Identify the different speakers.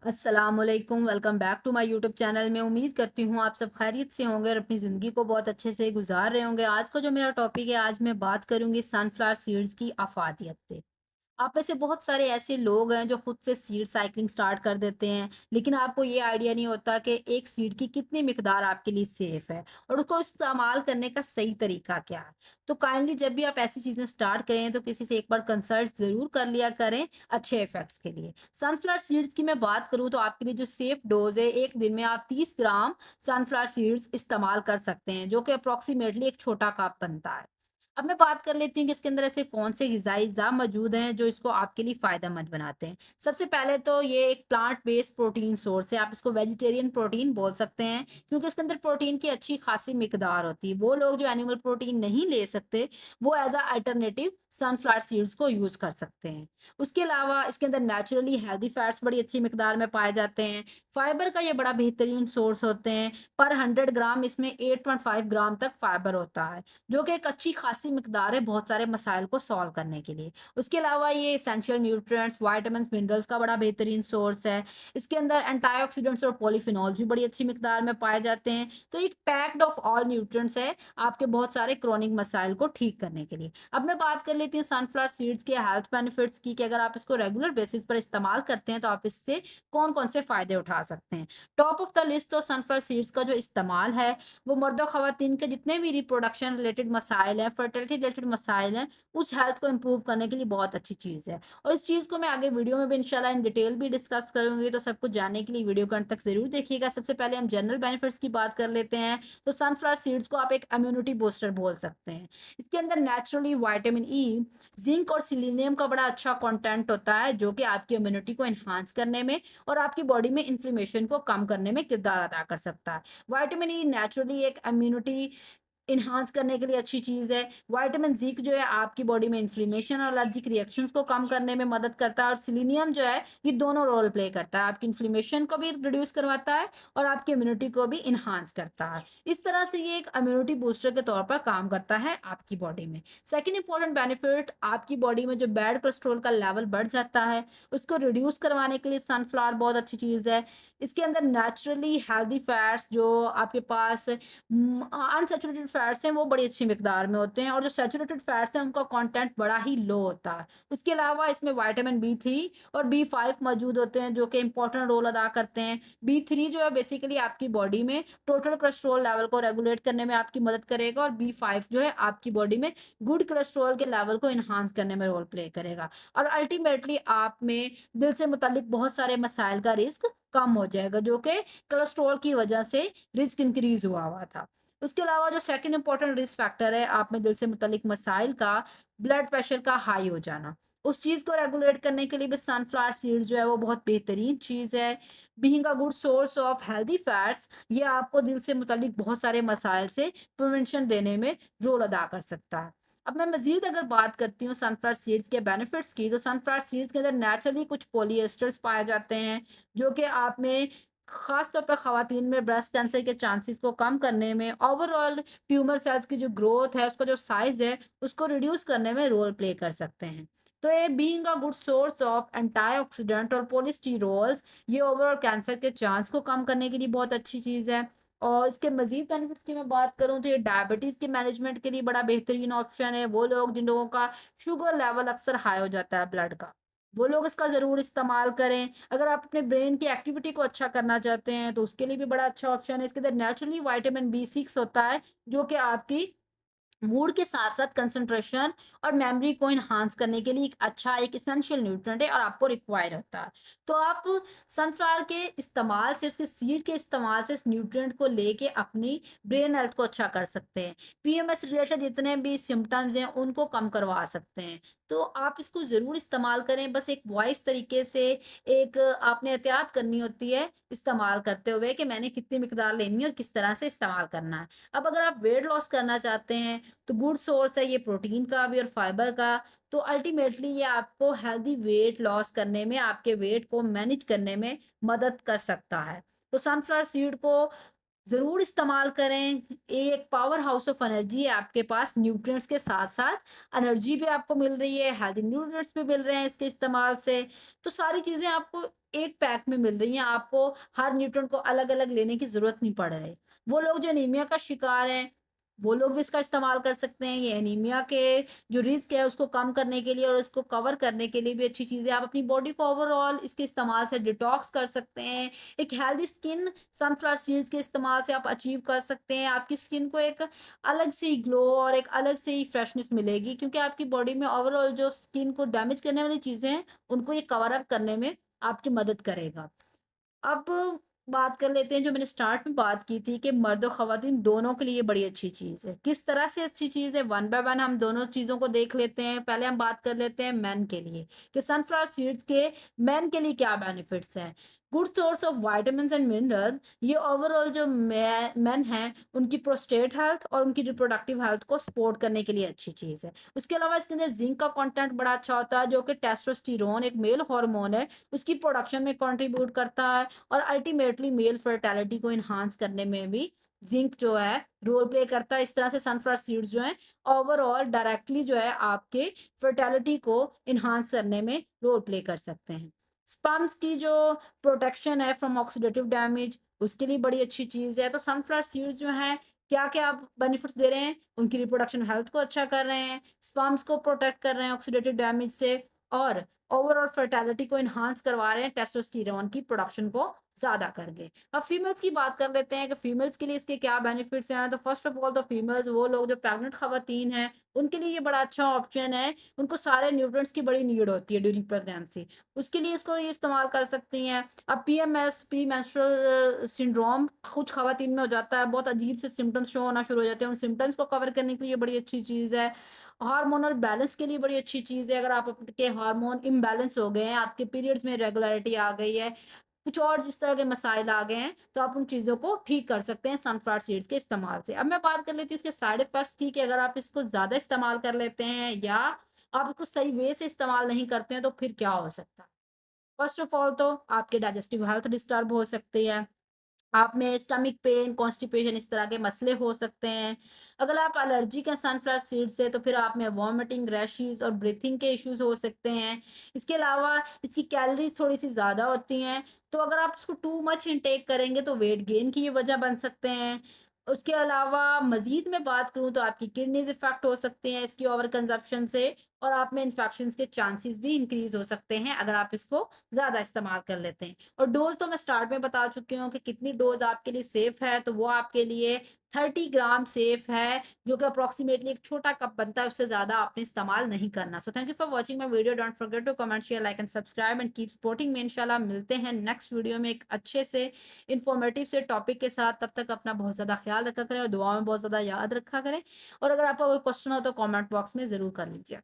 Speaker 1: अस्सलामुअलैकुम welcome back to my YouTube channel. मैं उम्मीद करती हूँ आप सब खैरियत से होंगे और अपनी ज़िंदगी को बहुत अच्छे से गुजार रहे होंगे। आज का जो मेरा टॉपिक है, आज मैं बात करूँगी सनफ्लावर सीड्स की अफादियत पे। आप में से बहुत सारे ऐसे लोग हैं जो खुद से सीड साइक्लिंग स्टार्ट कर देते हैं, लेकिन आपको ये आइडिया नहीं होता कि एक सीड की कितनी मिकदार आपके लिए सेफ है और उसको इस्तेमाल करने का सही तरीका क्या है। तो काइंडली जब भी आप ऐसी चीजें स्टार्ट करें तो किसी से एक बार कंसल्ट जरूर कर लिया करें अच्छे इफेक्ट्स के लिए। सनफ्लावर सीड्स की मैं बात करूं तो आपके लिए जो सेफ डोज है, एक दिन में आप 30 ग्राम सनफ्लावर सीड्स इस्तेमाल कर सकते हैं, जो कि अप्रोक्सीमेटली एक छोटा कप बनता है। अब मैं बात कर लेती हूँ कि इसके अंदर ऐसे कौन से ग़िज़ाई अज़्ज़ा मौजूद हैं जो इसको आपके लिए फ़ायदेमंद बनाते हैं। सबसे पहले तो ये एक प्लांट बेस्ड प्रोटीन सोर्स है, आप इसको वेजिटेरियन प्रोटीन बोल सकते हैं, क्योंकि इसके अंदर प्रोटीन की अच्छी खासी मिकदार होती है। वो लोग जो एनिमल प्रोटीन नहीं ले सकते, वो as a alternative sunflower seeds को यूज़ कर सकते हैं। उसके अलावा इसके अंदर नेचुरली हेल्दी फैट्स बड़ी अच्छी मिकदार में पाए जाते हैं। फाइबर का ये बड़ा बेहतरीन सोर्स होते हैं, पर 100 ग्राम इसमें 8.5 ग्राम तक फाइबर होता है, जो कि एक अच्छी खासी मिकदार है बहुत सारे मसाइल को सॉल्व करने के लिए। उसके अलावा ये एसेंशियल न्यूट्रिएंट्स, विटामिन्स, मिनरल्स का बड़ा बेहतरीन सोर्स है। इसके अंदर एंटीऑक्सीडेंट्स और पॉलीफिनॉल्स भी बड़ी अच्छी मिकदार में पाए जाते हैं। तो एक पैक्ड ऑफ ऑल न्यूट्रिएंट्स है आपके बहुत सारे क्रोनिक मसाइल को ठीक करने के लिए। अब मैं बात कर लेती हूँ सनफ्लावर सीड्स के हेल्थ बेनिफिट्स की, कि अगर आप इसको रेगुलर बेसिस पर इस्तेमाल करते हैं तो आप इससे कौन-कौन से फ़ायदे उठा सकते हैं। टॉप ऑफ द लिस्ट तो सनफ्लावर सीड्स का जो इस्तेमाल है, वो मर्द और ख़वातीन के जितने भी रिप्रोडक्शन रिलेटेड मसाइल हैं, फर्टिलिटी रिलेटेड मसाइल हैं, उस हेल्थ को इम्प्रूव करने के लिए बहुत अच्छी चीज़ है। और इस चीज़ को मैं आगे वीडियो में भी इंशाल्लाह इन डिटेल भी डिस्कस करूँगी, तो सब कुछ जानने के लिए वीडियो को अंत तक ज़रूर देखिएगा। सबसे पहले हम जनरल बेनिफिट्स की बात कर लेते हैं, तो सनफ्लावर सीड्स को आप एक इम्यूनिटी बूस्टर बोल सकते हैं। इसके अंदर नेचुरली विटामिन ई, ज़िंक और सेलेनियम का बड़ा अच्छा कंटेंट होता है, जो कि आपकी इम्यूनिटी को एनहांस करने में और आपकी बॉडी में इन्फ्लेमेशन को कम करने में किरदार अदा कर सकता है। विटामिन ई नेचुरली एक इम्यूनिटी एनहांस करने के लिए अच्छी चीज़ है। विटामिन ज़िंक जो है आपकी बॉडी में इन्फ्लेमेशन और एलर्जिक रिएक्शंस को कम करने में मदद करता है, और सेलेनियम जो है ये दोनों रोल प्ले करता है। आपकी इन्फ्लेमेशन को भी रिड्यूस करवाता है और आपकी इम्यूनिटी को भी एनहांस करता है। इस तरह से ये एक इम्यूनिटी बूस्टर के तौर पर काम करता है आपकी बॉडी में। सेकंड इंपॉर्टेंट बेनिफिट, आपकी बॉडी में जो बैड कोलेस्ट्रॉल का लेवल बढ़ जाता है, उसको रिड्यूस करवाने के लिए सनफ्लावर बहुत अच्छी चीज़ है। इसके अंदर नेचुरली हेल्दी फैट्स जो आपके पास अनसैचुरेटेड फैट्स हैं, वो बड़ी अच्छी मिकदार में होते हैं, और जो सैचुरेटेड फैट्स हैं उनका कंटेंट बड़ा ही लो होता है। उसके अलावा इसमें विटामिन बी 3 और बी 5 मौजूद होते हैं, जो कि इंपॉर्टेंट रोल अदा करते हैं। बी 3 जो है बेसिकली आपकी बॉडी में टोटल कोलेस्ट्रॉल लेवल को रेगुलेट करने में आपकी मदद करेगा, और बी 5 जो है आपकी बॉडी में गुड कोलेस्ट्रॉल के लेवल को इन्हांस करने में रोल प्ले करेगा, और अल्टीमेटली आप में दिल से मुतालिक बहुत सारे मसाइल का रिस्क कम हो जाएगा, जो कि कोलेस्ट्रॉल की वजह से रिस्क इंक्रीज हुआ था। उसके अलावा जो सेकंड इंपॉर्टेंट रिस्क फैक्टर है आप में दिल से मुतालिक मसाइल का, ब्लड प्रेशर का हाई हो जाना, उस चीज़ को रेगुलेट करने के लिए भी सनफ्लावर सीड्स जो है वो बहुत बेहतरीन चीज़ है। Being a good source of healthy fats, ये आपको दिल से मुतालिक बहुत सारे मसाइल से प्रिवेंशन देने में रोल अदा कर सकता है। अब मैं मज़ीद अगर बात करती हूँ सनफ्लावर सीड्स के बेनिफिट्स की, तो सनफ्लावर सीड्स के अंदर नेचुरली कुछ पॉलिएस्टर्स पाए जाते हैं, जो कि आप में खास तौर पर खवातीन में ब्रेस्ट कैंसर के चांसेस को कम करने में, ओवरऑल ट्यूमर सेल्स की जो ग्रोथ है, उसका जो साइज़ है, उसको रिड्यूस करने में रोल प्ले कर सकते हैं। तो ये being a good source of antioxidant और पॉलीस्टिरोल्स, ये ओवरऑल कैंसर के चांस को कम करने के लिए बहुत अच्छी चीज़ है। और इसके मज़ीद बेनिफिट्स की मैं बात करूँ तो ये डायबिटीज़ के मैनेजमेंट के लिए बड़ा बेहतरीन ऑप्शन है। वो लोग जिन लोगों का शुगर लेवल अक्सर हाई हो जाता है ब्लड का, वो लोग इसका ज़रूर इस्तेमाल करें। अगर आप अपने ब्रेन की एक्टिविटी को अच्छा करना चाहते हैं, तो उसके लिए भी बड़ा अच्छा ऑप्शन है। इसके अंदर नेचुरली विटामिन बी 6 होता है, जो कि आपकी मूड के साथ-साथ कंसंट्रेशन और मेमोरी को एनहांस करने के लिए एक अच्छा, एक एसेंशियल न्यूट्रिएंट है और आपको रिक्वायर होता है। तो आप सनफ्लावर के इस्तेमाल से, उसके सीड के इस्तेमाल से इस न्यूट्रिएंट को लेके अपनी ब्रेन हेल्थ को अच्छा कर सकते हैं। पीएमएस रिलेटेड जितने भी सिम्पटम्स हैं, उनको कम करवा सकते हैं। तो आप इसको ज़रूर इस्तेमाल करें, बस एक वॉइस तरीके से एक आपने एहतियात करनी होती है इस्तेमाल करते हुए, कि मैंने कितनी मिकदार लेनी है और किस तरह से इस्तेमाल करना है। अब अगर आप वेट लॉस करना चाहते हैं, तो गुड सोर्स है ये प्रोटीन का भी और फाइबर का। तो अल्टीमेटली ये आपको हेल्दी वेट लॉस करने में, आपके वेट को मैनेज करने में मदद कर सकता है। तो सनफ्लावर सीड को ज़रूर इस्तेमाल करें। ये एक पावर हाउस ऑफ एनर्जी है आपके पास, न्यूट्रिएंट्स के साथ-साथ एनर्जी भी आपको मिल रही है, हेल्दी न्यूट्रिएंट्स भी मिल रहे हैं इसके इस्तेमाल से। तो सारी चीज़ें आपको एक पैक में मिल रही हैं, आपको हर न्यूट्रिएंट को अलग-अलग लेने की ज़रूरत नहीं पड़ रही। वो लोग जो एनीमिया का शिकार हैं, वो लोग भी इसका इस्तेमाल कर सकते हैं। ये एनीमिया के जो रिस्क है उसको कम करने के लिए और उसको कवर करने के लिए भी अच्छी चीज़ है। आप अपनी बॉडी को ओवरऑल इसके इस्तेमाल से डिटॉक्स कर सकते हैं। एक हेल्दी स्किन सनफ्लावर सीड्स के इस्तेमाल से आप अचीव कर सकते हैं। आपकी स्किन को एक अलग से ही ग्लो और एक अलग से ही फ्रेशनेस मिलेगी, क्योंकि आपकी बॉडी में ओवरऑल जो स्किन को डैमेज करने वाली चीज़ें हैं, उनको ये कवर अप करने में आपकी मदद करेगा। अब बात कर लेते हैं, जो मैंने स्टार्ट में बात की थी कि मर्द और ख़वातीन दोनों के लिए बड़ी अच्छी चीज़ है। किस तरह से अच्छी चीज़ है, वन बाय वन हम दोनों चीज़ों को देख लेते हैं। पहले हम बात कर लेते हैं मेन के लिए, कि सनफ्लावर सीड्स के मेन के लिए क्या बेनिफिट्स हैं। Good source of vitamins and mineral, ये ओवरऑल जो मेन हैं, उनकी प्रोस्टेट हेल्थ और उनकी रिप्रोडक्टिव हेल्थ को सपोर्ट करने के लिए अच्छी चीज़ है। उसके अलावा इसके अंदर ज़िंक का कंटेंट बड़ा अच्छा होता है, जो कि टेस्टोस्टेरोन एक मेल हार्मोन है, उसकी प्रोडक्शन में कंट्रीब्यूट करता है और अल्टीमेटली मेल फर्टिलिटी को एनहांस करने में भी जिंक जो है रोल प्ले करता है। इस तरह से सनफ्लावर सीड्स जो हैं ओवरऑल डायरेक्टली जो है आपके फर्टिलिटी को एनहांस करने में रोल प्ले कर सकते हैं। स्पर्म्स की जो प्रोटेक्शन है फ्रॉम ऑक्सीडेटिव डैमेज, उसके लिए बड़ी अच्छी चीज़ है। तो सनफ्लावर सीड्स जो हैं क्या-क्या बेनिफिट्स दे रहे हैं? उनकी रिप्रोडक्शन हेल्थ को अच्छा कर रहे हैं, स्पर्म्स को प्रोटेक्ट कर रहे हैं ऑक्सीडेटिव डैमेज से और ओवरऑल फर्टिलिटी को एनहांस करवा रहे हैं, टेस्टोस्टेरोन की प्रोडक्शन को ज़्यादा करके। अब फीमेल्स की बात कर लेते हैं कि फीमेल्स के लिए इसके क्या बेनिफिट्स हैं। तो फर्स्ट ऑफ ऑल तो फीमेल्स वो लोग जो प्रेग्नेंट खवातीन हैं, उनके लिए ये बड़ा अच्छा ऑप्शन है। उनको सारे न्यूट्रिएंट्स की बड़ी नीड होती है ड्यूरिंग प्रेगनेंसी। उसके लिए इसको ये इस्तेमाल कर सकती हैं। अब पीएमएस प्री मेंस्ट्रुअल सिंड्रोम कुछ खवातीन में हो जाता है, बहुत अजीब से सिम्पटम्स शो होना शुरू हो जाते हैं। उन सिम्पटम्स को कवर करने के लिए बड़ी अच्छी चीज़ है। हार्मोनल बैलेंस के लिए बड़ी अच्छी चीज़ है। अगर आप आपके हार्मोन इम्बैलेंस हो गए हैं, आपके पीरियड्स में इरेगुलरिटी आ गई है, कुछ और जिस तरह के मसाइल आ गए हैं, तो आप उन चीज़ों को ठीक कर सकते हैं सनफ्लावर सीड्स के इस्तेमाल से। अब मैं बात कर लेती हूँ इसके साइड इफ़ेक्ट्स की, कि अगर आप इसको ज़्यादा इस्तेमाल कर लेते हैं या आप इसको सही वे से इस्तेमाल नहीं करते हैं, तो फिर क्या हो सकता है? फर्स्ट ऑफ ऑल तो आपके डाइजेस्टिव हेल्थ डिस्टर्ब हो सकती है। आप में स्टमक पेन, कॉन्स्टिपेशन इस तरह के मसले हो सकते हैं। अगर आप एलर्जिक हैं सनफ्लावर सीड से, तो फिर आप में वॉमिटिंग, रैशेज़ और ब्रीथिंग के इश्यूज़ हो सकते हैं। इसके अलावा इसकी कैलोरीज़ थोड़ी-सी ज़्यादा होती हैं, तो अगर आप इसको टू मच इंटेक करेंगे तो वेट गेन की ये वजह बन सकते हैं। उसके अलावा मज़ीद मैं बात करूँ तो आपकी किडनीज़ इफ़ेक्ट हो सकती हैं इसकी ओवर कंज़म्पशन से, और आप में इन्फेक्शंस के चांसेस भी इंक्रीज़ हो सकते हैं अगर आप इसको ज़्यादा इस्तेमाल कर लेते हैं। और डोज़ तो मैं स्टार्ट में बता चुकी हूँ कि कितनी डोज़ आपके लिए सेफ़ है, तो वो आपके लिए 30 ग्राम सेफ़ है, जो कि अप्रॉक्सिमेटली एक छोटा कप बनता है, उससे ज़्यादा आपने इस्तेमाल नहीं करना। So thank you for watching my video, don't forget to comment, share, like and subscribe and keep supporting me. इंशाल्लाह मिलते हैं नेक्स्ट वीडियो में एक अच्छे से इन्फॉर्मेटिव से टॉपिक के साथ। तब तक अपना बहुत ज़्यादा ख्याल रखा करें और दुआ में बहुत ज़्यादा याद रखा करें, और अगर आपका कोई क्वेश्चन हो तो कमेंट बॉक्स में ज़रूर कर लीजिए।